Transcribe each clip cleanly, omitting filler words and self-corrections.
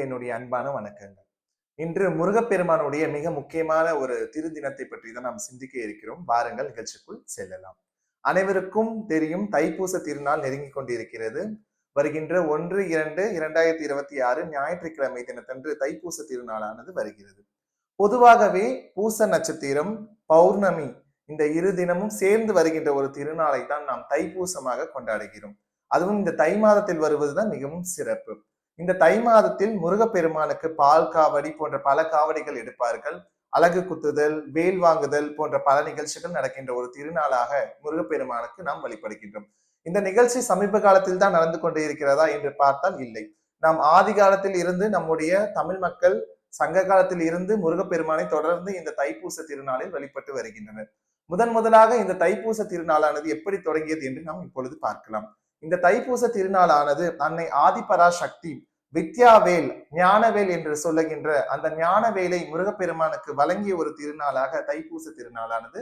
என்னுடைய அன்பான வணக்கங்கள். இன்று முருகப்பெருமானுடைய மிக முக்கியமான ஒரு திருதினத்தை பற்றி தான் நாம் சிந்திக்க இருக்கிறோம். வாருங்கள் நிகழ்ச்சிக்குள் செல்லலாம். அனைவருக்கும் தெரியும், தைப்பூச திருநாள் நெருங்கிக் கொண்டிருக்கிறது. வருகின்ற 1-2-2026 ஞாயிற்றுக்கிழமை தினத்தன்று தைப்பூச திருநாளானது வருகிறது. பொதுவாகவே பூச நட்சத்திரம், பௌர்ணமி இந்த இரு தினமும் சேர்ந்து வருகின்ற ஒரு திருநாளை தான் நாம் தைப்பூசமாக கொண்டாடுகிறோம். அதுவும் இந்த தை மாதத்தில் வருவதுதான் மிகவும் சிறப்பு. இந்த தை மாதத்தில் முருகப்பெருமானுக்கு பால் காவடி போன்ற பல காவடிகள் எடுப்பார்கள். அலகு குத்துதல், வேல் வாங்குதல் போன்ற பல நிகழ்ச்சிகள் நடக்கின்ற ஒரு திருநாளாக முருகப்பெருமானுக்கு நாம் வழிபடுகின்றோம். இந்த நிகழ்ச்சி சமீப காலத்தில் தான் நடந்து கொண்டு இருக்கிறதா என்று பார்த்தால் இல்லை. நாம் ஆதி காலத்தில் இருந்து நம்முடைய தமிழ் மக்கள் சங்க காலத்தில் இருந்து முருகப்பெருமானை தொடர்ந்து இந்த தைப்பூச திருநாளில் வழிபட்டு வருகின்றனர். முதலாக இந்த தைப்பூச திருநாளானது எப்படி தொடங்கியது என்று நாம் இப்பொழுது பார்க்கலாம். இந்த தைப்பூச திருநாளானது அன்னை ஆதிபராசக்தி வித்யாவேல், ஞானவேல் என்று சொல்லுகின்ற அந்த ஞானவேலை முருகப்பெருமானுக்கு வழங்கிய ஒரு திருநாளாக தைப்பூச திருநாளானது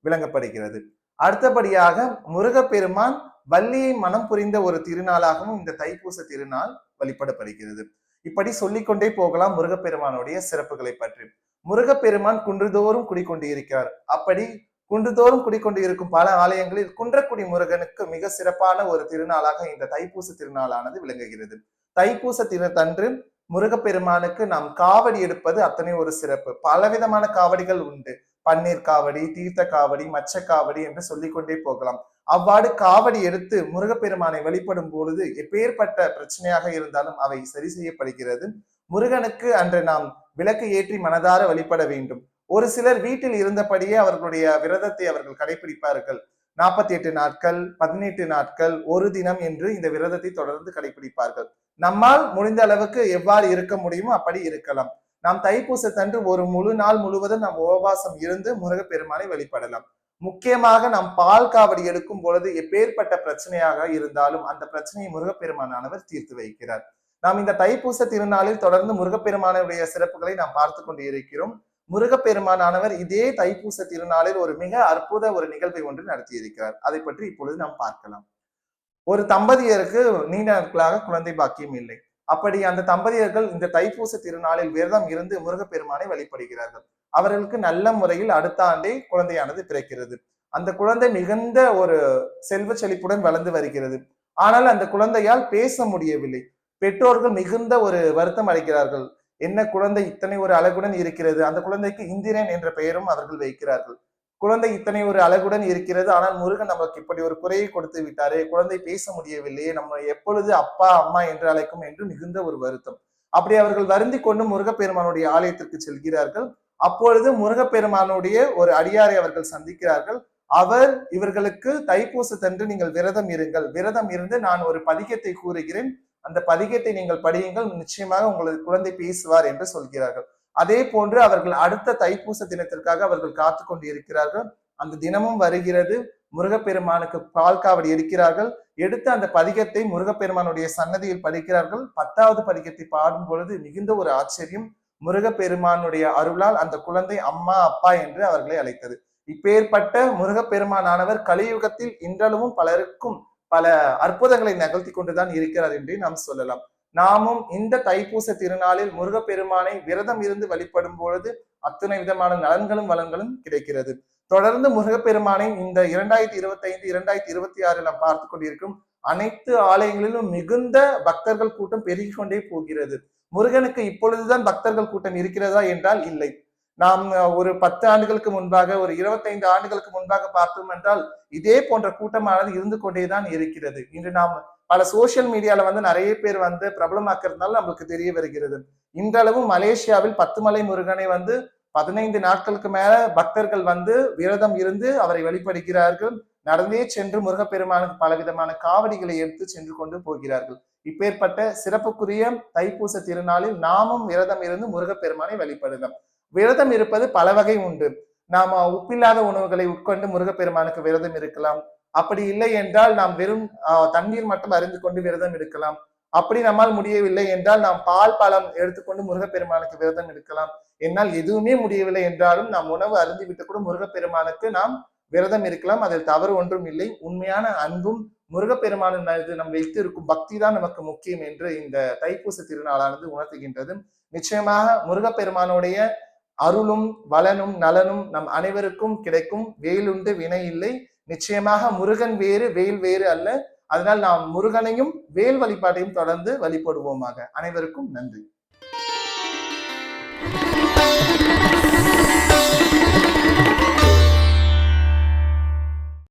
விளங்கப்படுகிறது. அடுத்தபடியாக முருகப்பெருமான் வள்ளியை மனம் புரிந்த ஒரு திருநாளாகவும் இந்த தைப்பூச திருநாள் வழிபடப்படுகிறது. இப்படி சொல்லிக்கொண்டே போகலாம் முருகப்பெருமானுடைய சிறப்புகளை பற்றி. முருகப்பெருமான் குன்றுதோறும் குடிக்கொண்டு இருக்கிறார். அப்படி குன்றுதோறும் குடிக்கொண்டு இருக்கும் பல ஆலயங்களில் குன்றக்குடி முருகனுக்கு மிக சிறப்பான ஒரு திருநாளாக இந்த தைப்பூச திருநாளானது விளங்குகிறது. தைப்பூச தினத்தன்று முருகப்பெருமானுக்கு நாம் காவடி எடுப்பது அத்தனை ஒரு சிறப்பு. பலவிதமான காவடிகள் உண்டு. பன்னீர் காவடி, தீர்த்த காவடி, மச்ச காவடி என்று சொல்லிக்கொண்டே போகலாம். அவ்வாறு காவடி எடுத்து முருகப்பெருமானை வழிபடும் பொழுது எப்பேற்பட்ட பிரச்சனையாக இருந்தாலும் அவை சரி செய்யப்படுகிறது. முருகனுக்கு அன்று நாம் விளக்கு ஏற்றி மனதார வழிபட வேண்டும். ஒரு சிலர் வீட்டில் இருந்தபடியே அவர்களுடைய விரதத்தை அவர்கள் கடைபிடிப்பார்கள். 48 நாட்கள், 18 நாட்கள், ஒரு தினம் என்று இந்த விரதத்தை தொடர்ந்து கடைபிடிப்பார்கள். நம்மால் முடிந்த அளவுக்கு எவ்வாறு இருக்க முடியுமோ அப்படி இருக்கலாம். நாம் தைப்பூசத்தன்று ஒரு முழு நாள் முழுவதும் நாம் உபவாசம் இருந்து முருகப்பெருமானை வழிபடலாம். முக்கியமாக நாம் பால் காவடி எடுக்கும் பொழுது எப்பேற்பட்ட பிரச்சனையாக இருந்தாலும் அந்த பிரச்சனையை முருகப்பெருமானானவர் தீர்த்து வைக்கிறார். நாம் இந்த தைப்பூச திருநாளில் தொடர்ந்து முருகப்பெருமானுடைய சிறப்புகளை நாம் பார்த்து கொண்டு இருக்கிறோம். முருகப்பெருமானானவர் இதே தைப்பூச திருநாளில் ஒரு மிக அற்புத ஒரு நிகழ்வை ஒன்று நடத்தி இருக்கிறார். அதை பற்றி இப்பொழுது நாம் பார்க்கலாம். ஒரு தம்பதியருக்கு நீண்ட நாட்களாக குழந்தை பாக்கியம் இல்லை. அப்படி அந்த தம்பதியர்கள் இந்த தைப்பூச திருநாளில் விரதம் இருந்து முருகப்பெருமானை வழிபடுகிறார்கள். அவர்களுக்கு நல்ல முறையில் அடுத்த ஆண்டே குழந்தையானது பிறக்கிறது. அந்த குழந்தை மிகுந்த ஒரு செல்வ செழிப்புடன் வளர்ந்து வருகிறது. ஆனால் அந்த குழந்தையால் பேச முடியவில்லை. பெற்றோர்கள் மிகுந்த ஒரு வருத்தம் அடைகிறார்கள். என்ன குழந்தை இத்தனை ஒரு அழகுடன் இருக்கிறது, அந்த குழந்தைக்கு இந்திரன் என்ற பெயரும் அவர்கள் வைக்கிறார்கள். குழந்தை இத்தனை ஒரு அழகுடன் இருக்கிறது, ஆனால் முருகன் நமக்கு இப்படி ஒரு குறையை கொடுத்து விட்டாரே, குழந்தை பேச முடியவில்லையே, நம்ம எப்பொழுது அப்பா அம்மா என்று அழைக்கும் என்று மிகுந்த ஒரு வருத்தம். அப்படி அவர்கள் வருந்தி கொண்டு முருகப்பெருமானுடைய ஆலயத்திற்கு செல்கிறார்கள். அப்பொழுது முருகப்பெருமானுடைய ஒரு அடியாரை அவர்கள் சந்திக்கிறார்கள். அவர் இவர்களுக்கு தைப்பூசத்தன்று நீங்கள் விரதம் இருங்கள், விரதம் இருந்து நான் ஒரு பதிகத்தை கூறுகிறேன், அந்த பதிகத்தை நீங்கள் படியுங்கள், நிச்சயமாக உங்களது குழந்தை பேசுவார் என்று சொல்கிறார்கள். அதே போன்று அவர்கள் அடுத்த தைப்பூச தினத்திற்காக அவர்கள் காத்து கொண்டு இருக்கிறார்கள். அந்த தினமும் வருகிறது. முருகப்பெருமானுக்கு பால் காவடி எடுக்கிறார்கள். எடுத்து அந்த பதிகத்தை முருகப்பெருமானுடைய சன்னதியில் படிக்கிறார்கள். 10வது பதிகத்தை பாடும் பொழுது மிகுந்த ஒரு ஆச்சரியம். முருகப்பெருமானுடைய அருளால் அந்த குழந்தை அம்மா அப்பா என்று அவர்களை அழைத்தது. இப்பேற்பட்ட முருகப்பெருமானானவர் கலியுகத்தில் இன்றளவும் பலருக்கும் பல அற்புதங்களை நிகழ்த்தி கொண்டுதான் இருக்கிறார் என்றே நாம் சொல்லலாம். நாமும் இந்த தைப்பூச திருநாளில் முருகப்பெருமானை விரதம் இருந்து வழிபடும் பொழுது அத்தனை விதமான நலன்களும் வளங்களும் கிடைக்கிறது. தொடர்ந்து முருகப்பெருமானை இந்த 2025-2026 நாம் பார்த்து கொண்டிருக்கும் அனைத்து ஆலயங்களிலும் மிகுந்த பக்தர்கள் கூட்டம் பெருகி கொண்டே போகிறது. முருகனுக்கு இப்பொழுதுதான் பக்தர்கள் கூட்டம் இருக்கிறதா என்றால் இல்லை. நாம் ஒரு 10 ஆண்டுகளுக்கு முன்பாக, ஒரு 25 ஆண்டுகளுக்கு முன்பாக பார்த்தோம் என்றால் இதே போன்ற கூட்டமானது இருந்து கொண்டேதான் இருக்கிறது. இன்று நாம் பல சோசியல் மீடியால நிறைய பேர் பிரபலமாக்குறதுனால நம்மளுக்கு தெரிய வருகிறது. இன்றளவு மலேசியாவில் 10 மலை முருகனை 15 நாட்களுக்கு மேல பக்தர்கள் விரதம் இருந்து அவரை வழிபடுகிறார்கள். நடந்தே சென்று முருகப்பெருமானுக்கு பலவிதமான காவடிகளை எடுத்து சென்று கொண்டு போகிறார்கள். இப்பேற்பட்ட சிறப்புக்குரிய தைப்பூச திருநாளில் நாமும் விரதம் இருந்து முருகப்பெருமானை வழிபடலாம். விரதம் இருப்பது பல வகை உண்டு. நாம உப்பில்லாத உணவுகளை உட்கொண்டு முருகப்பெருமானுக்கு விரதம் இருக்கலாம். அப்படி இல்லை என்றால் நாம் வெறும் தண்ணீர் மட்டும் அறிந்து கொண்டு விரதம் எடுக்கலாம். அப்படி நம்மால் முடியவில்லை என்றால் நாம் பால் பழம் எடுத்துக்கொண்டு முருகப்பெருமானுக்கு விரதம் எடுக்கலாம். என்னால் எதுவுமே முடியவில்லை என்றாலும் நாம் உணவு அருந்தி விட்டு கூட முருகப்பெருமானுக்கு நாம் விரதம் இருக்கலாம். அதில் தவறு ஒன்றும் இல்லை. உண்மையான அன்பும் முருகப்பெருமானின் மீது நம் வைத்து இருக்கும் பக்தி தான் நமக்கு முக்கியம் என்று இந்த தைப்பூச திருநாளானது உணர்த்துகின்றது. நிச்சயமாக முருகப்பெருமானுடைய அருளும் வளனும் நலனும் நம் அனைவருக்கும் கிடைக்கும். வேலுண்டு வினை இல்லை. நிச்சயமாக முருகன் வேறு வேல் வேறு அல்ல. அதனால் நாம் முருகனையும் வேல் வழிபாட்டையும் தொடர்ந்து வழிபடுவோமாக. அனைவருக்கும் நன்றி.